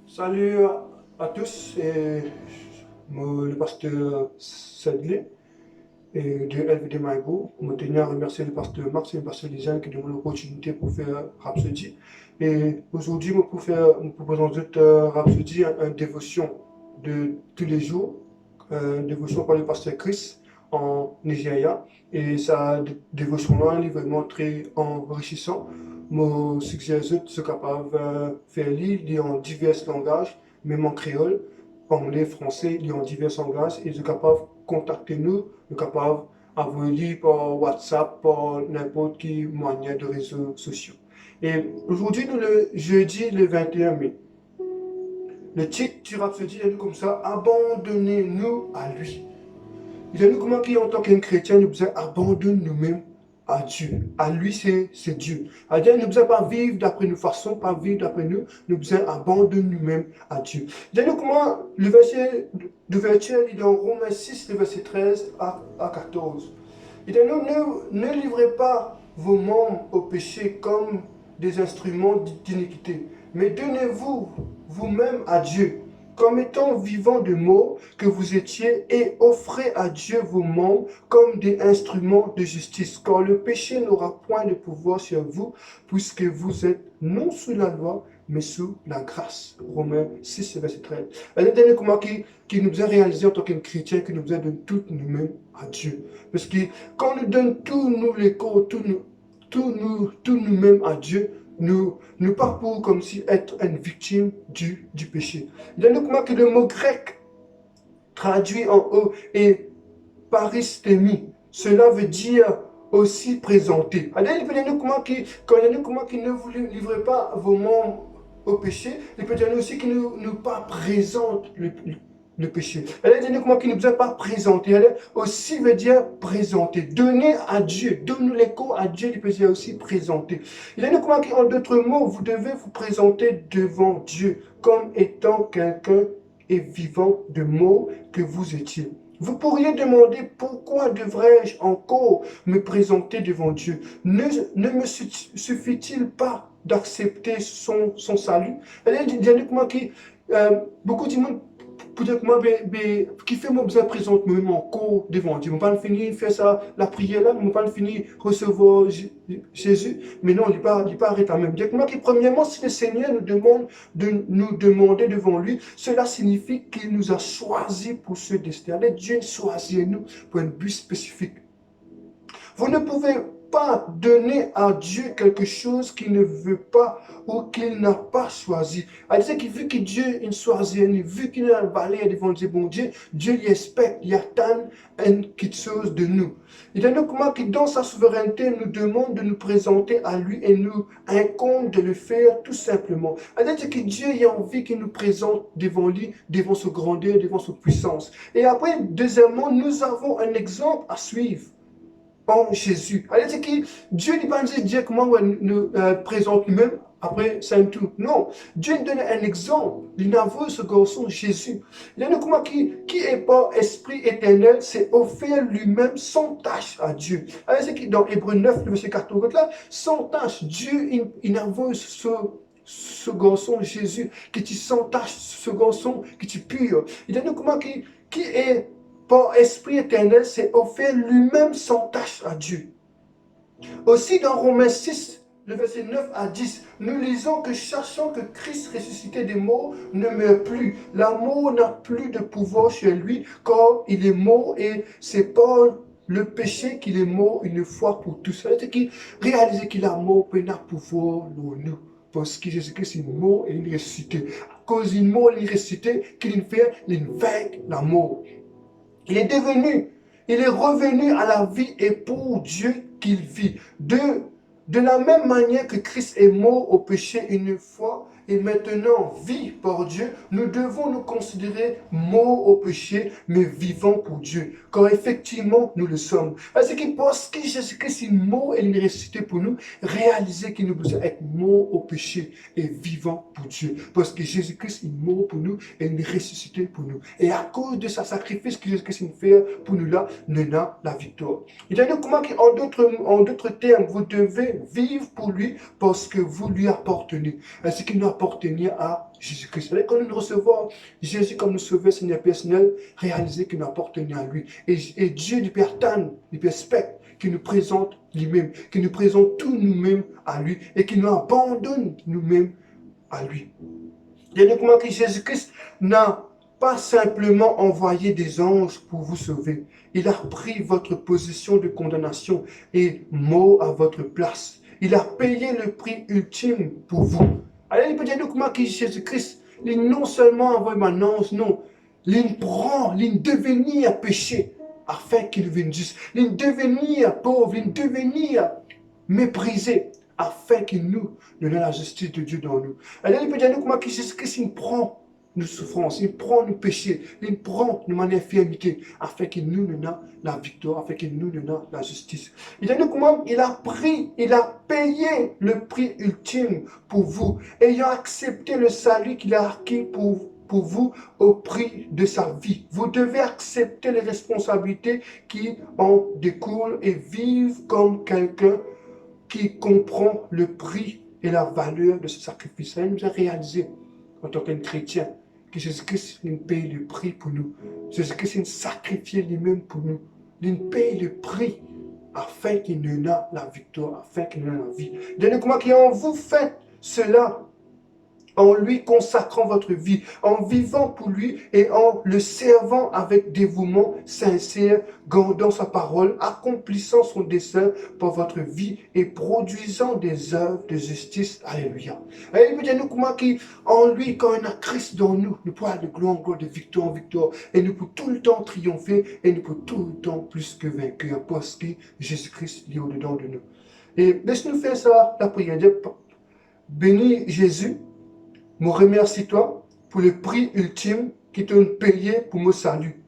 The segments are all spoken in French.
Salut à tous, et moi, le pasteur Sadley et de LVD Maïgo. Je tenais à remercier le pasteur Max et le pasteur Lisanne qui donnent l'opportunité pour faire Rhapsody. Et aujourd'hui, je vous présente Rhapsody, une dévotion de tous les jours, une dévotion par le pasteur Chris en Nigeria. Et sa dévotion-là est vraiment très enrichissant. Moi suggère ce capable de faire lire en divers langages, même en créole, anglais, français, lire en divers langages, et de capable de contacter nous, de capable envoyer par WhatsApp, par n'importe quel moyen de réseaux sociaux. Et aujourd'hui, nous le jeudi le 21 mai. Le titre du Rhapsody est comme ça: abandonnez-nous à lui. Il est nous comment en tant qu'un chrétien, nous devons abandonner nous-mêmes à Dieu. À lui, c'est Dieu. C'est-à-dire, nous ne devons pas vivre d'après nos façons, pas vivre d'après nous. Nous devons abandonner nous-mêmes à Dieu. Il est nous comment le verset d'ouverture, il est dans Romains 6, le verset 13 à 14. Il dit, ne livrez pas vos membres au péché comme des instruments d'iniquité, mais donnez-vous vous-même à Dieu, comme étant vivants de mort que vous étiez, et offrez à Dieu vos membres comme des instruments de justice, car le péché n'aura point de pouvoir sur vous, puisque vous êtes non sous la loi, mais sous la grâce. Romains 6, verset 13. Et le dernier comment qui nous a réalisé en tant que chrétien, que nous a donné tout nous-mêmes à Dieu. Parce que quand on nous donne tout nous les corps, tout nous-mêmes à Dieu, nous pas pour comme si être une victime du péché. Il y a comment que le mot grec traduit en haut est paristémie. Cela veut dire aussi présenter. Alors, il peut dire comment quand il y a comment qui ne vous livrez pas vos membres au péché, il peut dire aussi qu'il ne pas présente le péché. Elle dit comment qu'il ne nous a pas présenté. Elle aussi veut dire présenter. Donner à Dieu. Donne l'écho à Dieu, il peut dire aussi présenter. Il a dit comment en d'autres mots, vous devez vous présenter devant Dieu comme étant quelqu'un et vivant de mots que vous étiez. Vous pourriez demander pourquoi devrais-je encore me présenter devant Dieu? Ne me suffit-il pas d'accepter son salut? Elle dit comment qui beaucoup de monde peut-être moi qui fait mon besoin présente moi encore devant Dieu. Je ne pas finir faire ça la prière là, je ne pas finir recevoir Jésus, mais non, il n'est pas arrêté même. Directement que premièrement, si le Seigneur nous demande de nous demander devant lui, cela signifie qu'il nous a choisis pour ce destin. Dieu choisit nous pour un but spécifique. Vous ne pouvez pas donner à Dieu quelque chose qu'il ne veut pas ou qu'il n'a pas choisi. C'est-à-dire que vu que Dieu a choisi, vu qu'il a valé devant Dieu, bon Dieu, Dieu il expecte, il attend quelque chose de nous. Il a comment que dans sa souveraineté nous demande de nous présenter à lui et nous incombe de le faire tout simplement. C'est-à-dire que Dieu a envie qu'il nous présente devant lui, devant sa grandeur, devant sa puissance. Et après, deuxièmement, nous avons un exemple à suivre en Jésus. C'est que Dieu n'est pas dire comment nous présente lui-même, après c'est tout. Non, Dieu nous donne un exemple. Il a vu ce garçon Jésus. Il y a comment qui est pas esprit éternel, c'est offert lui-même sans tâche à Dieu. C'est que dans Hébreu 9, le verset 14, là, sans tâche, Dieu, il a vu ce garçon Jésus, qui est sans tâche, ce garçon qui est pur. Il y a comment qui est par esprit éternel, s'est offert lui-même sans tâche à Dieu. Aussi dans Romains 6, le verset 9 à 10, nous lisons que sachant que Christ ressuscité des morts ne meurt plus, la mort n'a plus de pouvoir sur lui, car il est mort et c'est par le péché qu'il est mort une fois pour tous. C'est-à-dire qu'il réalise qu'il a mort pour n'a pouvoir pour nous. Parce que Jésus-Christ est mort et il est ressuscité. À cause d'une mort et il est ressuscité, qu'il fait, il vainc la mort. Il est revenu à la vie et pour Dieu qu'il vit. De la même manière que Christ est mort au péché une fois et maintenant vit par Dieu, nous devons nous considérer morts au péché, mais vivants pour Dieu. Car effectivement, nous le sommes. Parce que Jésus-Christ est mort et il est ressuscité pour nous, réalisez qu'il nous besoin être mort au péché et vivant pour Dieu. Parce que Jésus-Christ est mort pour nous et il est ressuscité pour nous. Et à cause de sa sacrifice que Jésus-Christ fait pour nous là, nous avons la victoire. Il y a comment en d'autres termes, vous devez vivre pour lui parce que vous lui appartenez. Ainsi qu'il n'a appartenir à Jésus-Christ. Alors, quand nous recevons Jésus comme notre sauveur, Seigneur personnel, réalisez que nous appartenons à lui. Et Dieu lui pertanne, lui respecte, qui nous présente lui-même, qui nous présente tout nous-mêmes à lui et qui nous abandonne nous-mêmes à lui. Il y a comment que Jésus-Christ n'a pas simplement envoyé des anges pour vous sauver. Il a pris votre position de condamnation et mort à votre place. Il a payé le prix ultime pour vous. Alors il peut dire comment que Jésus-Christ, il non seulement envoie un ange, non, il prend, il devenir péché afin qu'il devienne juste. Il devenir pauvre, il devenir méprisé afin qu'il nous donne la justice de Dieu dans nous. Alors il peut dire comment que Jésus-Christ, il prend nos souffrances, il prend nos péchés, il prend nos infirmités, afin qu'il nous donne la victoire, afin qu'il nous donne la justice. Il a dit comment il a pris, il a payé le prix ultime pour vous, ayant accepté le salut qu'il a acquis pour vous au prix de sa vie. Vous devez accepter les responsabilités qui en découlent et vivre comme quelqu'un qui comprend le prix et la valeur de ce sacrifice. Ça nous a réalisé en tant qu'un chrétien que Jésus-Christ paye le prix pour nous. Jésus-Christ sacrifié lui-même pour nous. Il paye le prix afin qu'il nous donne la victoire, afin qu'il nous donne la vie. Donnez comment qu'il en vous fait cela en lui consacrant votre vie, en vivant pour lui et en le servant avec dévouement sincère, gardant sa parole, accomplissant son dessein pour votre vie et produisant des œuvres de justice. Alléluia. Et il veut dire nous comment en lui, quand on a Christ dans nous, nous pouvons aller de gloire en gloire, de victoire en victoire, et nous pouvons tout le temps triompher, et nous pouvons tout le temps plus que vainqueur, parce que Jésus-Christ est au-dedans de nous. Et laisse-nous faire ça, la prière. Bénis Jésus. Me remercie-toi pour le prix ultime qui t'a payé pour mon salut.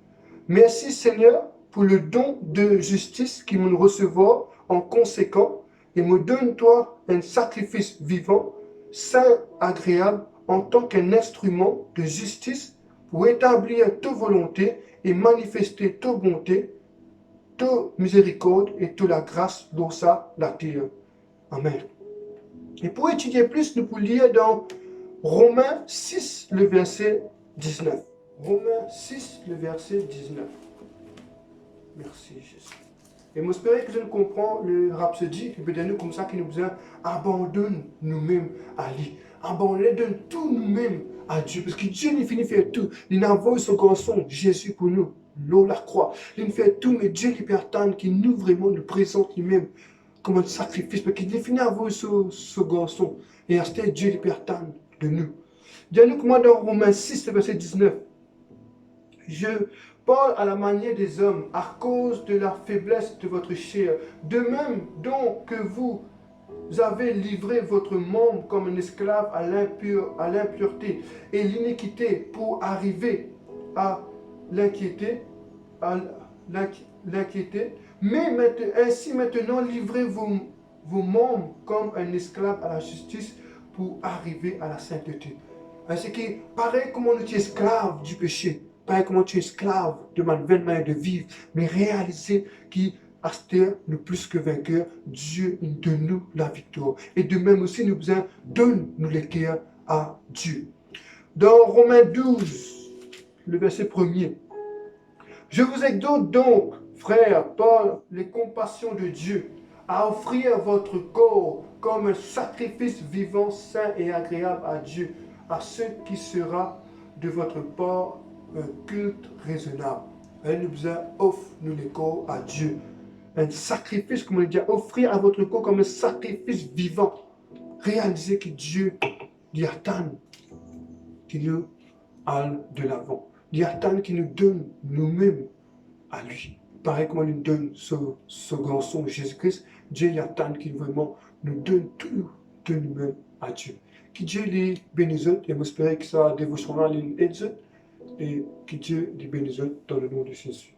Merci Seigneur pour le don de justice qui me recevra en conséquent et me donne-toi un sacrifice vivant, saint, agréable, en tant qu'un instrument de justice pour établir ta volonté et manifester ta bonté, ta miséricorde et toute la grâce dans la terre. Amen. Et pour étudier plus, nous pouvons lire dans Romains 6, le verset 19. Romains 6, le verset 19. Merci Jésus. Et j'espère que je comprends le rhapsodie, qui peut dire nous comme ça, qui nous abandonne nous-mêmes à lui. Abandonne tout nous-mêmes à Dieu. Parce que Dieu il finit faire tout. Il envoie son garçon, Jésus pour nous. L'eau, la croix. Il fait tout, mais Dieu qui pertanne, qui nous vraiment nous présente lui-même comme un sacrifice. Parce qu'il finit envoyer ce garçon. Et à ce Dieu qui pertanne de nous. Dis-nous comment dans Romains 6, verset 19. Je parle à la manière des hommes à cause de la faiblesse de votre chair. De même donc que vous avez livré votre membre comme un esclave à l'impureté et l'iniquité pour arriver à l'inquiéter, mais ainsi maintenant livrez vos membres comme un esclave à la justice pour arriver à la sainteté. C'est que pareil comme on est esclave du péché, pareil comme on est esclave de ma nouvelle manière de vivre, mais réaliser qu'à cette heure, nous plus que vainqueurs, Dieu donne nous la victoire. Et de même aussi, nous donne-nous les cœurs à Dieu. Dans Romains 12, le verset 1er, je vous exhorte donc, frères, par les compassions de Dieu, à offrir votre corps comme un sacrifice vivant, saint et agréable à Dieu, à ce qui sera de votre part un culte raisonnable. Elle nous offre nous les corps à Dieu. Un sacrifice, comme on dit, offrir à votre corps comme un sacrifice vivant. Réalisez que Dieu lui attend qu'il nous aille de l'avant. Il attend qu'il nous donne nous-mêmes à lui. Pareil comme on nous donne ce garçon Jésus-Christ, Dieu attend qu'il vraiment nous donne tout de nous-mêmes à Dieu. Que Dieu les bénisse et j'espère que ça dévotionnera les aide et que Dieu les bénisse dans le nom de Jésus.